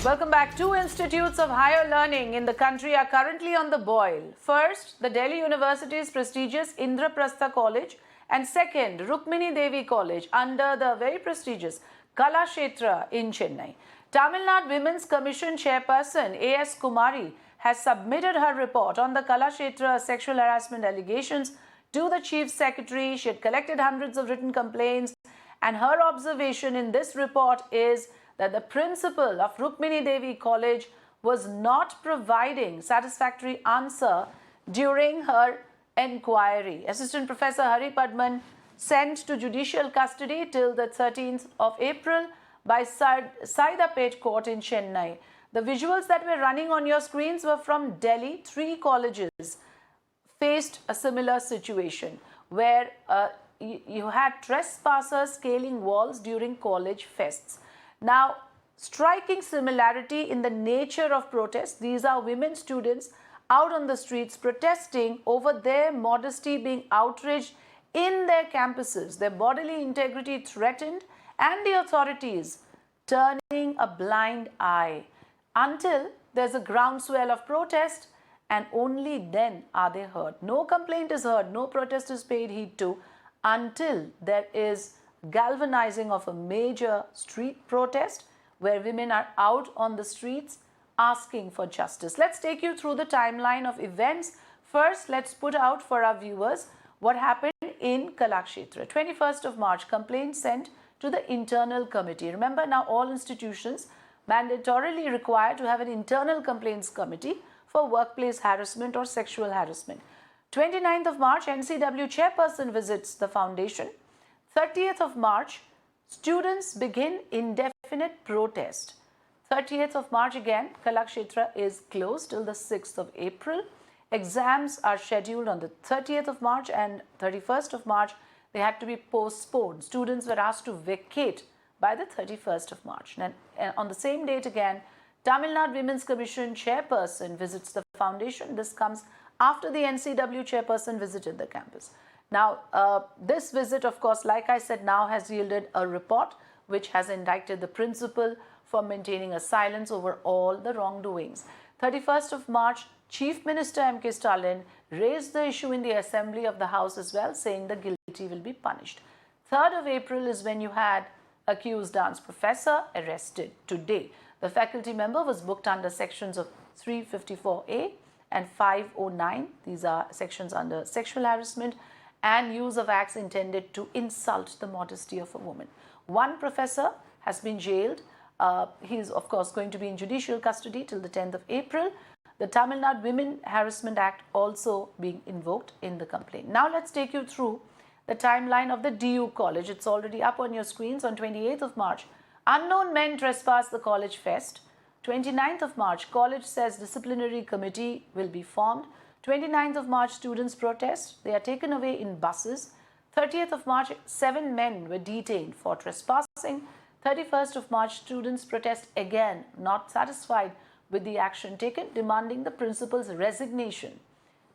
Welcome back. Two institutes of higher learning in the country are currently on the boil. First, the Delhi University's prestigious Indraprastha College, and second, Rukmini Devi College under the very prestigious Kalakshetra in Chennai. Tamil Nadu Women's Commission Chairperson A.S. Kumari has submitted her report on the Kalakshetra sexual harassment allegations to the Chief Secretary. She had collected hundreds of written complaints, and her observation in this report is that the principal of Rukmini Devi College was not providing satisfactory answer during her enquiry. Assistant Professor Hari Padman sent to judicial custody till the 13th of April by Saidapet Court in Chennai. The visuals that were running on your screens were from Delhi. 3 colleges faced a similar situation where you had trespassers scaling walls during college fests. Now, striking similarity in the nature of protests. These are women students out on the streets protesting over their modesty being outraged in their campuses, their bodily integrity threatened, and the authorities turning a blind eye until there's a groundswell of protest, and only then are they heard. No complaint is heard, no protest is paid heed to until there is galvanizing of a major street protest where women are out on the streets asking for justice. Let's take you through the timeline of events. First, let's put out for our viewers what happened in Kalakshetra. 21st of March, complaint sent to the internal committee. Remember, now all institutions mandatorily required to have an internal complaints committee for workplace harassment or sexual harassment. 29th of March, NCW chairperson visits the foundation. 30th of March, students begin indefinite protest. 30th of March again, Kalakshetra is closed till the 6th of April. Exams are scheduled on the 30th of March and 31st of March. They had to be postponed. Students were asked to vacate by the 31st of March. And on the same date again, Tamil Nadu Women's Commission chairperson visits the foundation. This comes after the NCW chairperson visited the campus. Now, this visit, of course, like I said, now has yielded a report which has indicted the principal for maintaining a silence over all the wrongdoings. 31st of March, Chief Minister M.K. Stalin raised the issue in the Assembly of the House as well, saying the guilty will be punished. 3rd of April is when you had accused dance professor arrested today. The faculty member was booked under sections of 354A and 509. These are sections under sexual harassment and use of acts intended to insult the modesty of a woman. One professor has been jailed. He is, of course, going to be in judicial custody till the 10th of April. The Tamil Nadu Women Harassment Act also being invoked in the complaint. Now, let's take you through the timeline of the DU College. It's already up on your screens. On 28th of March, unknown men trespass the college fest. 29th of March, college says disciplinary committee will be formed. 29th of March, students protest. They are taken away in buses. 30th of March, 7 men were detained for trespassing. 31st of March, students protest again, not satisfied with the action taken, demanding the principal's resignation.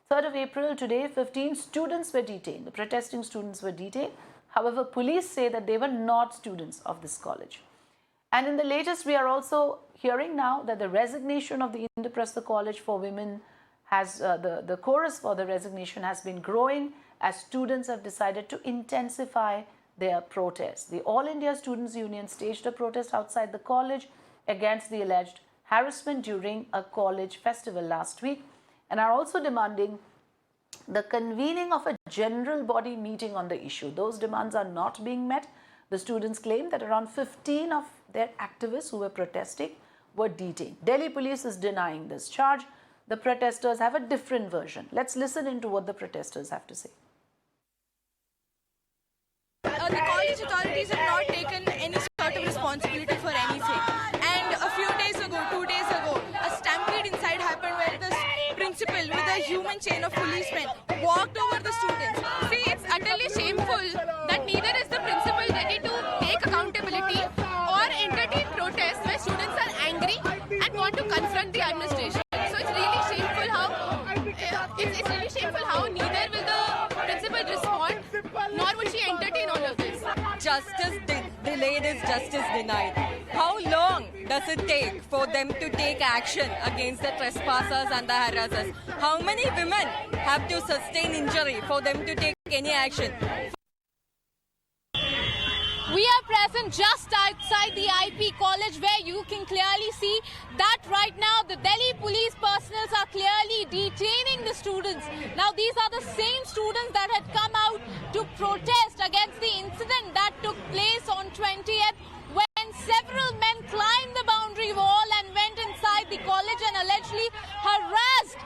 3rd of April, today, 15 students were detained. The protesting students were detained. However, police say that they were not students of this college. And in the latest, we are also hearing now that the resignation of the Indraprastha College for women has the chorus for the resignation has been growing as students have decided to intensify their protests. The All India Students' Union staged a protest outside the college against the alleged harassment during a college festival last week, and are also demanding the convening of a general body meeting on the issue. Those demands are not being met. The students claim that around 15 of their activists who were protesting were detained. Delhi police is denying this charge. The protesters have a different version. Let's listen into what the protesters have to say. The college authorities have not taken any sort of responsibility for anything. And a few days ago, 2 days ago, a stampede inside happened where the principal with a human chain of policemen walked over the students. See, it's utterly shameful that neither is the principal ready to take accountability or entertain protests where students are angry and want to confront the administration. So it's really shameful how neither will the principal respond nor will she entertain all of this. Justice delayed is justice denied. How long does it take for them to take action against the trespassers and the harassers? How many women have to sustain injury for them to take any action? We are present just outside the IP college, where you can clearly see that right now the Delhi police personnel are clearly detaining the students. Now these are the same students that had come out to protest against the incident that took place on 20th, when several men climbed the boundary wall and went inside the college and allegedly harassed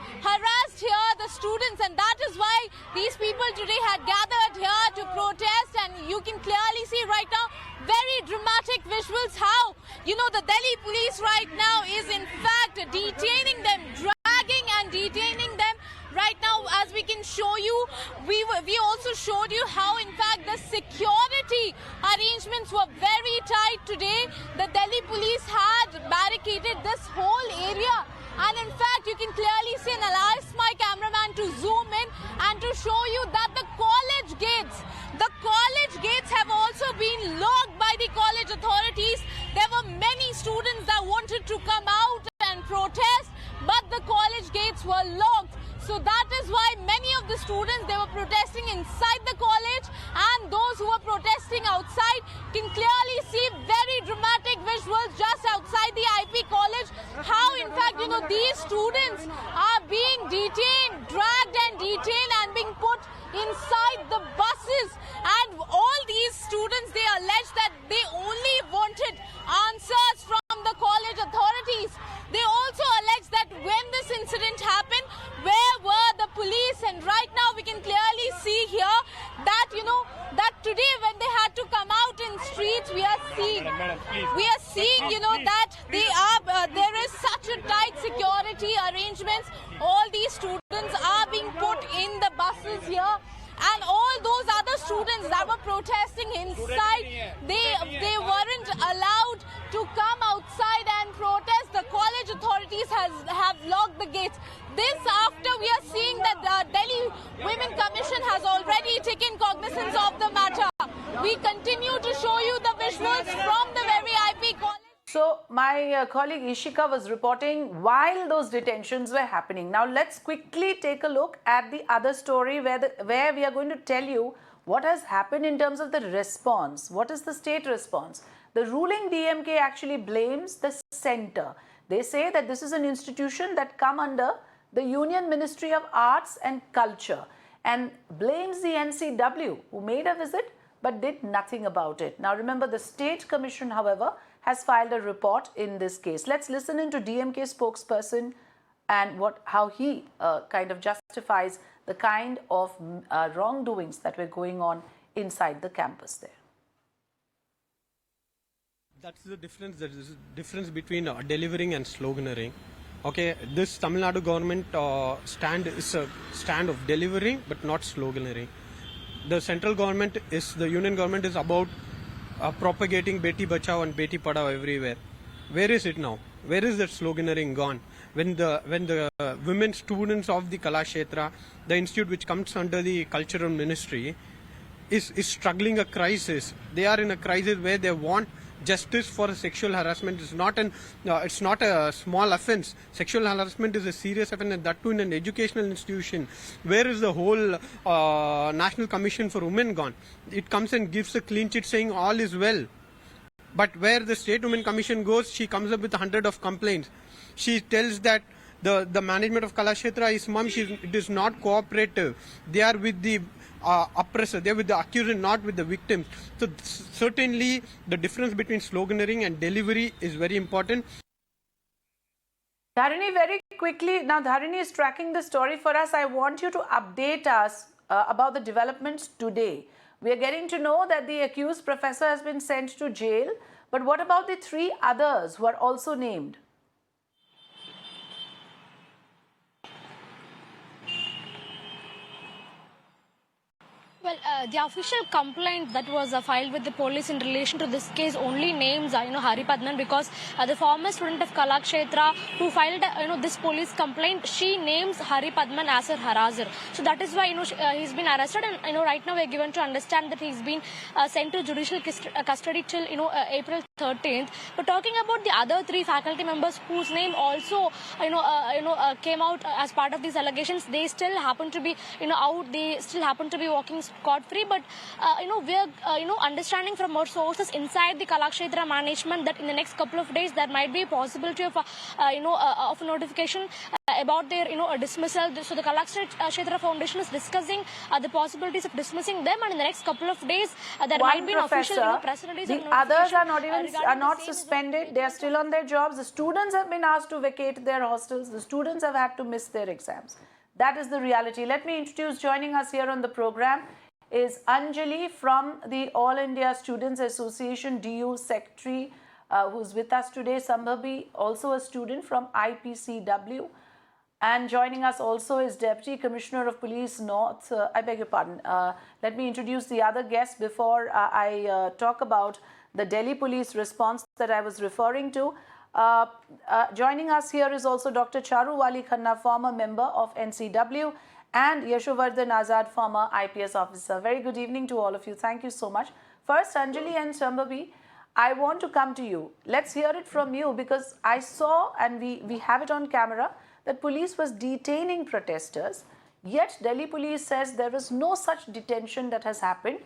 here the students. And that is why these people today had gathered here to protest. And you can clearly see right now very dramatic visuals how, the Delhi police right now is in fact detaining them, dragging and detaining them. Right now, as we can show you, we also showed you how in fact the security arrangements were very tight today. The Delhi police had barricaded this whole area. And in fact, you can clearly see, and I'll ask my cameraman to zoom in and to show you that the college gates have also been locked by the college authorities. There were many students that wanted to come out and protest, but the college gates were locked. So that is why many of the students, they were protesting inside the college, and those who were protesting outside can clearly see very dramatic visuals just outside the IP college. How in fact, these students are being detained, dragged and detained and being put inside the buses. And all these students, they allege that they only wanted answers from the college authorities. They also allege that when this incident happened, where were the police? And right now we can clearly see here that, that today when they had to come out in streets, we are seeing, that there is such a tight security arrangements. All these students are being put in the buses here. And all those other students that were protesting inside, they weren't allowed to come outside and protest. The college authorities have locked the gates. This after we are seeing that the Delhi Women Commission has already taken cognizance of the matter. We continue to show you the visuals from the very IP college. So my colleague Ishika was reporting while those detentions were happening. Now let's quickly take a look at the other story where we are going to tell you what has happened in terms of the response. What is the state response? The ruling DMK actually blames the centre. They say that this is an institution that come under the Union Ministry of Arts and Culture and blames the NCW, who made a visit but did nothing about it. Now remember, the State Commission, however, has filed a report in this case. Let's listen into DMK spokesperson and how he kind of justifies the kind of wrongdoings that were going on inside the campus there. That's the difference. There is a difference between delivering and sloganeering. Okay, this Tamil Nadu government stand is a stand of delivering but not sloganeering. The central government the union government is about propagating Beti Bachao and Beti Padhao everywhere. Where is it now? Where is that sloganeering gone? When the women students of the Kalakshetra, the institute which comes under the cultural ministry, is struggling a crisis. They are in a crisis where they want justice for sexual harassment. It's not a small offence. Sexual harassment is a serious offence, and that too in an educational institution. Where is the whole National Commission for Women gone? It comes and gives a clean sheet saying all is well. But where the State Women Commission goes, she comes up with 100 of complaints. She tells that the management of Kalakshetra is mum, it is not cooperative. They are with the oppressor, they are with the accused, not with the victims. So certainly the difference between sloganeering and delivery is very important. Dharini, very quickly, now Dharini is tracking the story for us. I want you to update us about the developments today. We are getting to know that the accused professor has been sent to jail, but what about the 3 others who are also named? Well, the official complaint that was filed with the police in relation to this case only names, Hari Padman, because the former student of Kalakshetra who filed, this police complaint, she names Hari Padman as her harasser. So that is why, he's been arrested, and, right now we're given to understand that he's been sent to judicial custody till, April 13th. But talking about the other 3 faculty members whose name also, came out as part of these allegations, they still happen to be, out. They still happen to be walking scot-free. But we're understanding from our sources inside the Kalakshetra management that in the next couple of days there might be a possibility of of a notification about their dismissal. So the Kalakshetra Foundation is discussing the possibilities of dismissing them, and in the next couple of days there might be an official press release. The others are not suspended. They are still on their jobs. The students have been asked to vacate their hostels. The students have had to miss their exams. That is the reality. Let me introduce, joining us here on the program is Anjali from the All India Students Association DU Secretary, who's with us today. Sambhavi, also a student from IPCW. And joining us also is Deputy Commissioner of Police North. I beg your pardon. Let me introduce the other guest before I talk about the Delhi police response that I was referring to. Joining us here is also Dr. Charu Wali Khanna, former member of NCW, and Yashovardhan Azad, former IPS officer. Very good evening to all of you. Thank you so much. First, Anjali and Sambhavi, I want to come to you. Let's hear it from you, because I saw, and we have it on camera, that police was detaining protesters. Yet Delhi police says there is no such detention that has happened.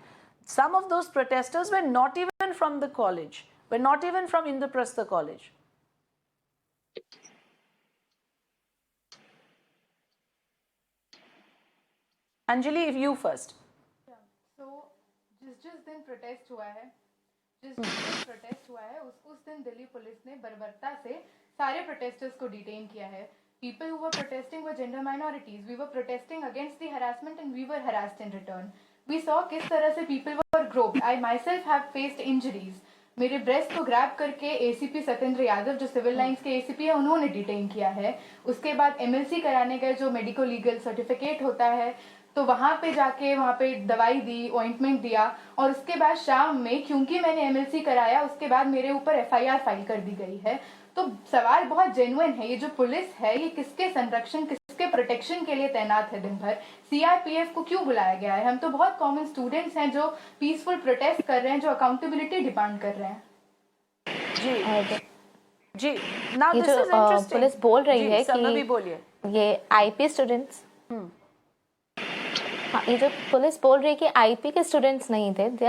Some of those protesters were not even from the college, were not even from Indraprastha College. Anjali, if you first. So, जिस दिन protest हुआ है, उस दिन Delhi police ने बर्बरता से सारे प्रोटेस्टर्स को डिटेन किया है. People who were protesting were gender minorities. We were protesting against the harassment and we were harassed in return. We saw किस तरह से people were groped. I myself have faced injuries. मेरे breast को grab करके ACP Satyendra Yadav, जो civil lines के ACP है, उन्होंने डिटेन किया है. उसके बाद एमएलसी कराने गए, जो मेडिको लीगल सर्टिफिकेट होता है, तो वहाँ पे दवाई दी, ऑइंटमेंट दिया, और उसके बाद शाम में, क्योंकि मैंने एमएलसी कराया, उसके बाद मेरे ऊपर एफआईआर फाइल कर दी गई है. तो सवाल बहुत जेन्युइन है, ये जो पुलिस है ये किसके संरक्षण, किसके प्रोटेक्शन के लिए तैनात है दिन भर? सीआरपीएफ को क्यों बुलाया गया है? हम तो बहुत कॉमन स्टूडेंट्स हैं जो पीसफुल प्रोटेस्ट कर रहे हैं, जो अकाउंटेबिलिटी डिमांड कर रहे हैं. जी now this is interesting. Police बोल रही है कि ये आईपी स्टूडेंट्स, ये जो पुलिस बोल रही है कि आईपी के स्टूडेंट्स नहीं थे, they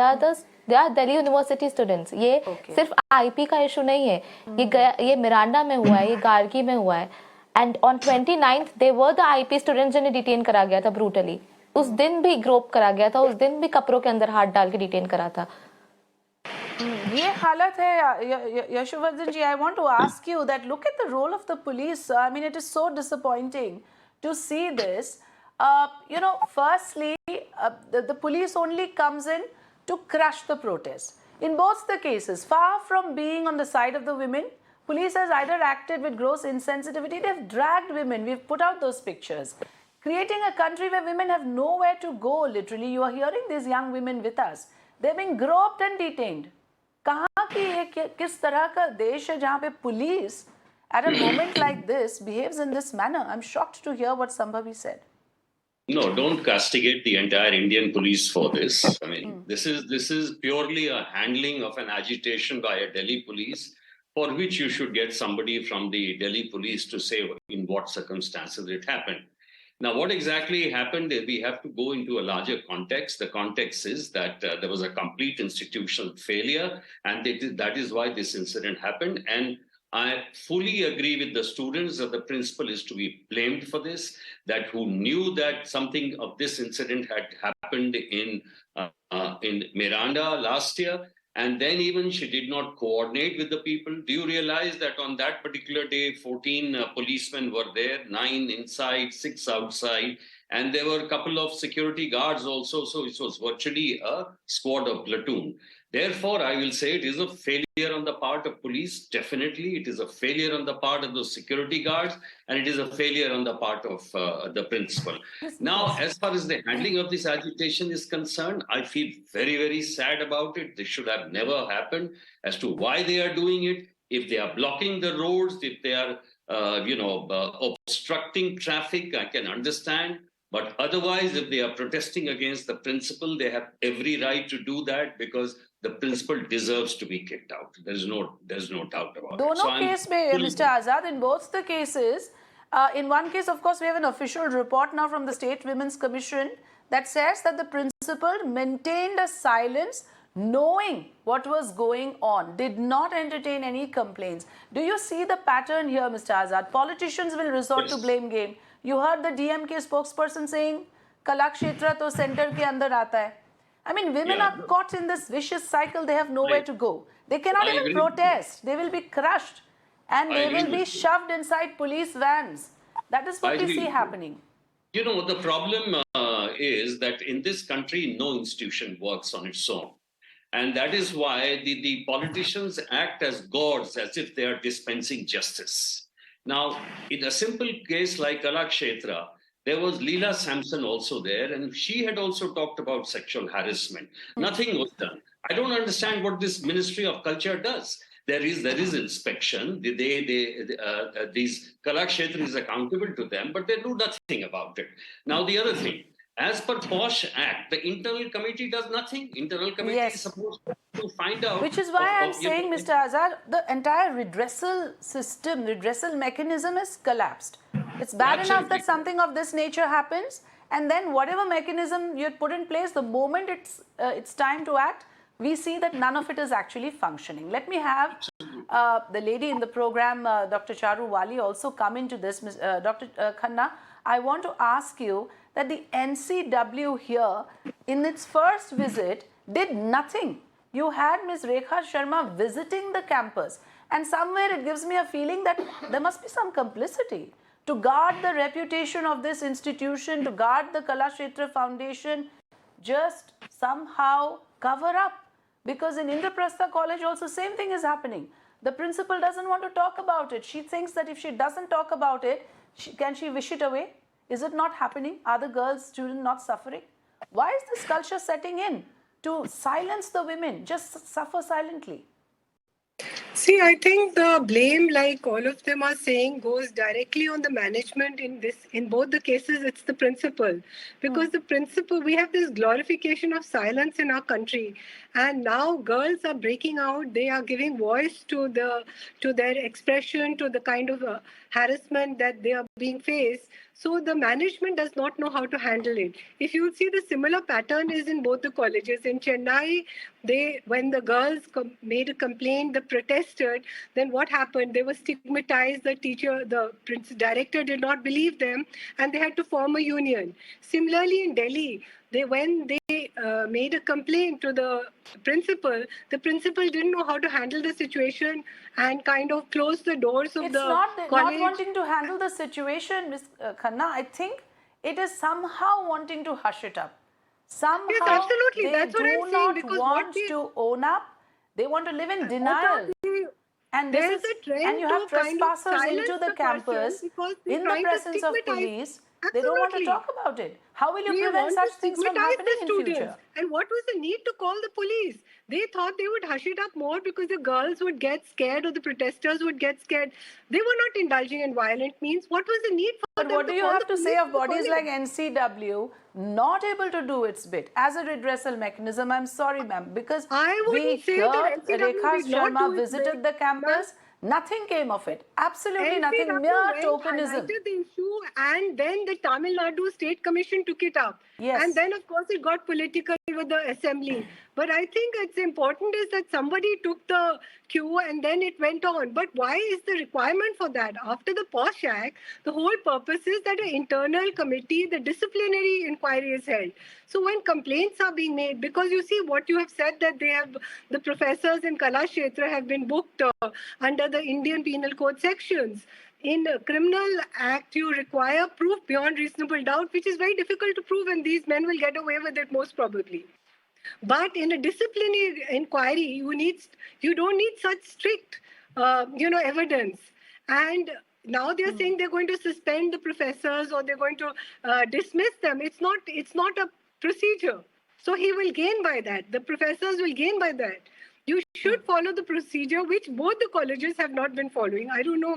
are Delhi university students. ये सिर्फ आईपी का इशू नहीं है, ये मिरांडा में हुआ है, ये गार्गी में हुआ है. And on 29th they were the IP students जिन्हें डिटेन करा गया था ब्रूटली. उस दिन भी ग्रोप करा गया था, उस दिन भी कपड़ों के अंदर हाथ डाल के डिटेन करा था. ये हालत है. यशोवर्धन जी, I want to ask you that look at the role of the police. I mean, it is so disappointing to see this. Firstly, the police only comes in to crush the protest. In both the cases, far from being on the side of the women, police has either acted with gross insensitivity. They've dragged women. We've put out those pictures. Creating a country where women have nowhere to go, literally. You are hearing these young women with us. They're being groped and detained. कहाँ की ये किस तरह का देश है जहाँ पे police at a moment like this behaves in this manner? I'm shocked to hear what Sambhavi said. No, don't castigate the entire Indian police for this. I mean, this is purely a handling of an agitation by a Delhi police, for which you should get somebody from the Delhi police to say in what circumstances it happened. Now, what exactly happened, we have to go into a larger context. The context is that there was a complete institutional failure, and that is why this incident happened. And I fully agree with the students that the principal is to be blamed for this, that who knew that something of this incident had happened in Miranda last year, and then even she did not coordinate with the people. Do you realize that on that particular day, 14 policemen were there, 9 inside, 6 outside, and there were a couple of security guards also, so it was virtually a squad of platoon. Therefore, I will say it is a failure on the part of police. Definitely, it is a failure on the part of those security guards, and it is a failure on the part of the principal. Now, as far as the handling of this agitation is concerned, I feel very, very sad about it. This should have never happened. As to why they are doing it, if they are blocking the roads, if they are, obstructing traffic, I can understand. But otherwise, if they are protesting against the principal, they have every right to do that because the principal deserves to be kicked out. There's no doubt about it. दोनों case में Mr. Azad, in both the cases, in one case, of course, we have an official report now from the State Women's Commission that says that the principal maintained a silence knowing what was going on, did not entertain any complaints. Do you see the pattern here, Mr. Azad? Politicians will resort to blame game. You heard the DMK spokesperson saying, Kalakshetra to center ke andar aata hai. I mean, women are caught in this vicious cycle. They have nowhere to go. They cannot even protest. They will be crushed and they will be shoved inside police vans. That is what we see happening. You know, the problem is that in this country, no institution works on its own. And that is why the politicians act as gods, as if they are dispensing justice. Now, in a simple case like Kalakshetra, there was Leela Sampson also there, and she had also talked about sexual harassment. Nothing was done. I don't understand what this Ministry of Culture does. There is inspection. These Kalakshetra is accountable to them, but they do nothing about it. Now, the other thing, as per POSH Act, the internal committee does nothing. Internal committee is supposed to find out. Which is why I'm saying, Mr. Azad, the entire redressal system, redressal mechanism has collapsed. It's bad enough that something of this nature happens, and then whatever mechanism you had put in place, the moment it's time to act, we see that none of it is actually functioning. Let me have the lady in the program, Dr. Charu Wali, also come into this. Dr. Khanna, I want to ask you that the NCW here, in its first visit, did nothing. You had Ms. Rekha Sharma visiting the campus, and somewhere it gives me a feeling that there must be some complicity to guard the reputation of this institution, to guard the Kalakshetra Foundation, just somehow cover up. Because in Indraprastha College also same thing is happening. The principal doesn't want to talk about it. She thinks that if she doesn't talk about it, can she wish it away? Is it not happening? Are the girls, students not suffering? Why is this culture setting in to silence the women, just suffer silently? See, I think the blame, like all of them are saying, goes directly on the management in both the cases. It's the principal, because the principal, we have this glorification of silence in our country, and now girls are breaking out. They are giving voice to their expression, to the kind of harassment that they are being faced. So the management does not know how to handle it. If you see, the similar pattern is in both the colleges. In Chennai, when the girls made a complaint, they protested. Then what happened? They were stigmatized. The teacher, the director did not believe them, and they had to form a union. Similarly, in Delhi, when they made a complaint to the principal didn't know how to handle the situation and kind of closed the doors of college. It's not wanting to handle the situation, Ms. Khanna. I think it is somehow wanting to hush it up. Somehow yes, absolutely. They That's what I'm do saying, not want to own up. They want to live in denial. And there is a trend and you have trespassers kind of into the campus in the presence of police. Absolutely. They don't want to talk about it. How will you prevent such things from happening in future? And what was the need to call the police? They thought they would hush it up more because the girls would get scared or the protesters would get scared. They were not indulging in violent means. What was the need for them to call the police? But what do you have to say of bodies like NCW not able to do its bit as a redressal mechanism? I'm sorry, ma'am, because we heard Rekha Sharma visited the campus. Nothing came of it. Absolutely nothing. Mere tokenism. The issue, and then the Tamil Nadu State Commission took it up. Yes. And then, of course, it got political with the assembly. But I think it's important is that somebody took the cue and then it went on. But why is the requirement for that? After the POSH Act, the whole purpose is that an internal committee, the disciplinary inquiry is held. So when complaints are being made, because you see what you have said that the professors in Kalakshetra have been booked under the Indian Penal Code sections. In a criminal act, you require proof beyond reasonable doubt, which is very difficult to prove, and these men will get away with it most probably. But in a disciplinary inquiry, you don't need such strict, evidence. And now they're saying they're going to suspend the professors or they're going to dismiss them. It's not a procedure. So he will gain by that. The professors will gain by that. You should follow the procedure, which both the colleges have not been following. I don't know,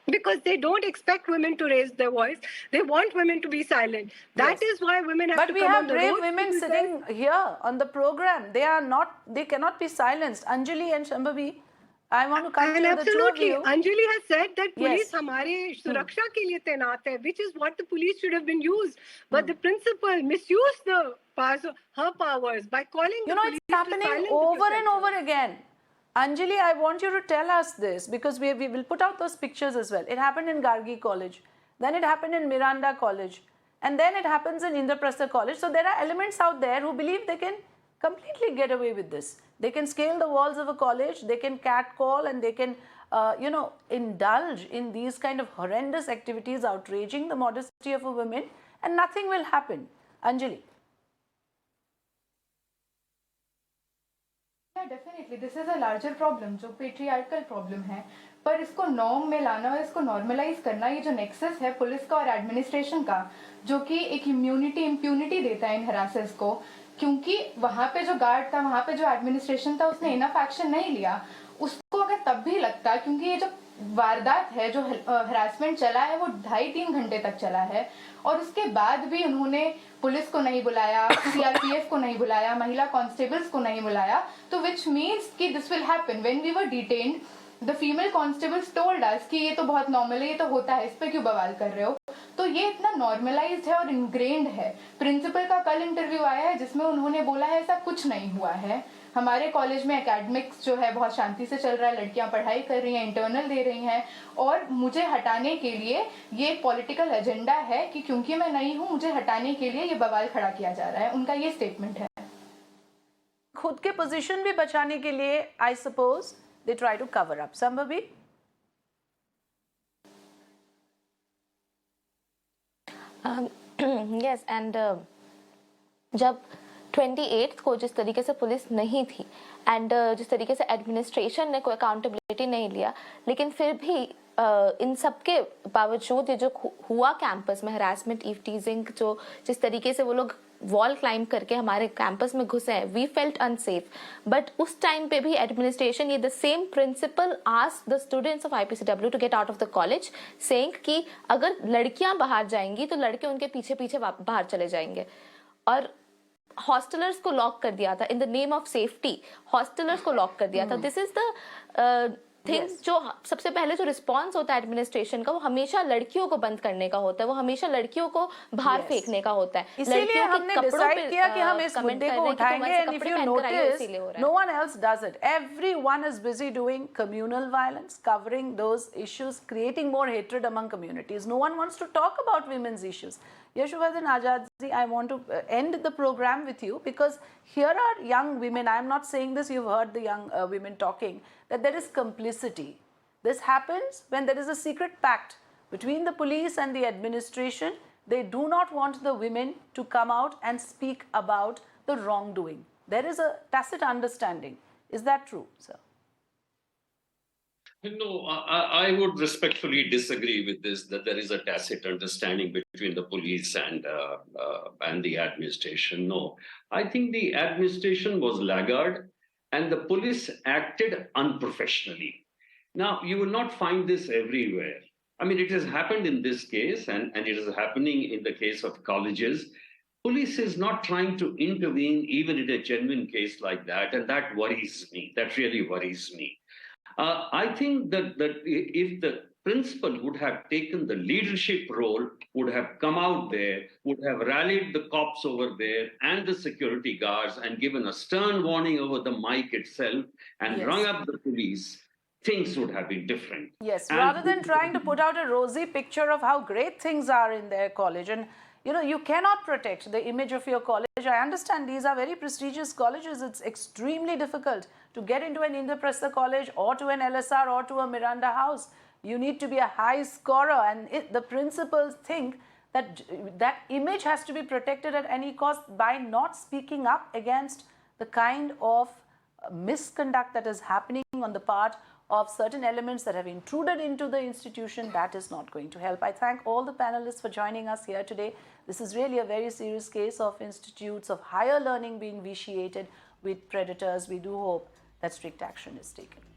because they don't expect women to raise their voice. They want women to be silent. That is why women have to come on the road. But we have brave women sitting here on the program. They cannot be silenced. Anjali and Shambhavi, I want to come to the two of you. Anjali has said that police hamare suraksha ke liye tainat hai, which is what the police should have been used. But the principal misused her powers by calling the police. It's happening over and over again. Anjali, I want you to tell us this, because we will put out those pictures as well. It happened in Gargi College, then it happened in Miranda College, and then it happens in Indraprastha College. So there are elements out there who believe they can completely get away with this. They can scale the walls of a college, they can catcall, and they can, indulge in these kind of horrendous activities, outraging the modesty of a woman, and nothing will happen. Anjali. Yeah, definitely. This is a larger problem, जो patriarchal problem है. पर इसको norm में लाना और इसको normalise करना, ये जो नेक्सस है पुलिस का और एडमिनिस्ट्रेशन का, जो कि एक इम्प्यूनिटी देता है इन हरासर्स को, क्योंकि वहाँ पे जो गार्ड था, वहाँ पे जो एडमिनिस्ट्रेशन था, उसने इनफ एक्शन नहीं लिया. उसको अगर तब भी लगता, क्योंकि ये जो वारदात है, जो हरासमेंट चला है, वो 2.5-3 घंटे तक चला है, और उसके बाद भी उन्होंने पुलिस को नहीं बुलाया, सीआरपीएफ को नहीं बुलाया, महिला कांस्टेबल्स को नहीं बुलाया, तो विच मीन्स कि this will happen. When we were detained, the female constables told us कि ये तो बहुत नॉर्मल है, ये तो होता है, इस पे क्यों बवाल कर रहे हो. तो ये इतना नॉर्मलाइज्ड है और इनग्रेन्ड है. प्रिंसिपल का कल इंटरव्यू आया है जिसमें उन्होंने बोला है ऐसा कुछ नहीं हुआ है. हमारे कॉलेज में एकेडमिक्स जो है बहुत शांति से चल रहा है, लड़कियां पढ़ाई कर रही हैं, इंटरनल दे रही हैं, और मुझे हटाने के लिए ये पॉलिटिकल एजेंडा है कि क्योंकि मैं नहीं हूं, मुझे हटाने के लिए ये बवाल खड़ा किया जा रहा है. उनका ये स्टेटमेंट है. खुद के पोजीशन भी बचाने के लिए I suppose they try to cover up. Sambhavi. Yes, and जब 28th को जिस तरीके से पुलिस नहीं थी एंड जिस तरीके से एडमिनिस्ट्रेशन ने कोई अकाउंटेबिलिटी नहीं लिया, लेकिन फिर भी इन सब के बावजूद ये जो हुआ कैंपस में हरासमेंट, ईव टीजिंग, जो जिस तरीके से वो लोग वॉल क्लाइंब करके हमारे कैंपस में घुसे हैं, वी फेल्ट अनसेफ. बट उस टाइम पे भी एडमिनिस्ट्रेशन, ये the same principal asked the students of IPCW to get out of the college, saying कि अगर लड़कियां बाहर जाएंगी तो लड़के उनके पीछे पीछे बाहर चले जाएंगे. और हॉस्टलर्स को लॉक कर दिया था in the name of safety. Hostellers को लॉक कर दिया था. This is the thing. जो सबसे पहले जो रिस्पॉन्स होता है एडमिनिस्ट्रेशन का, वो हमेशा लड़कियों को बंद करने का होता है, वो हमेशा लड़कियों को बाहर फेंकने का होता है. इसीलिए हमने डिसाइड किया कि हम इस मुद्दे को उठाएंगे. And if you notice, no one else does it. Everyone is busy doing communal violence, covering those issues, creating more hatred among communities. No one wants to talk about women's issues. Yashuvardhan Azadji, I want to end the program with you, because here are young women. I am not saying this, you've heard the young women talking, that there is complicity. This happens when there is a secret pact between the police and the administration. They do not want the women to come out and speak about the wrongdoing. There is a tacit understanding. Is that true, sir? No, I would respectfully disagree with this, that there is a tacit understanding between the police and the administration. No, I think the administration was laggard and the police acted unprofessionally. Now, you will not find this everywhere. I mean, it has happened in this case, and it is happening in the case of colleges. Police is not trying to intervene even in a genuine case like that, and that worries me. That really worries me. I think that if the principal would have taken the leadership role, would have come out there, would have rallied the cops over there and the security guards and given a stern warning over the mic itself and rung up the police, things would have been different. Yes, and rather than trying to put out a rosy picture of how great things are in their college. And you cannot protect the image of your college. I understand these are very prestigious colleges. It's extremely difficult to get into an Indraprastha College or to an LSR or to a Miranda House. You need to be a high scorer, and the principals think that that image has to be protected at any cost by not speaking up against the kind of misconduct that is happening on the part of certain elements that have intruded into the institution, that is not going to help. I thank all the panelists for joining us here today. This is really a very serious case of institutes of higher learning being vitiated with predators. We do hope that strict action is taken.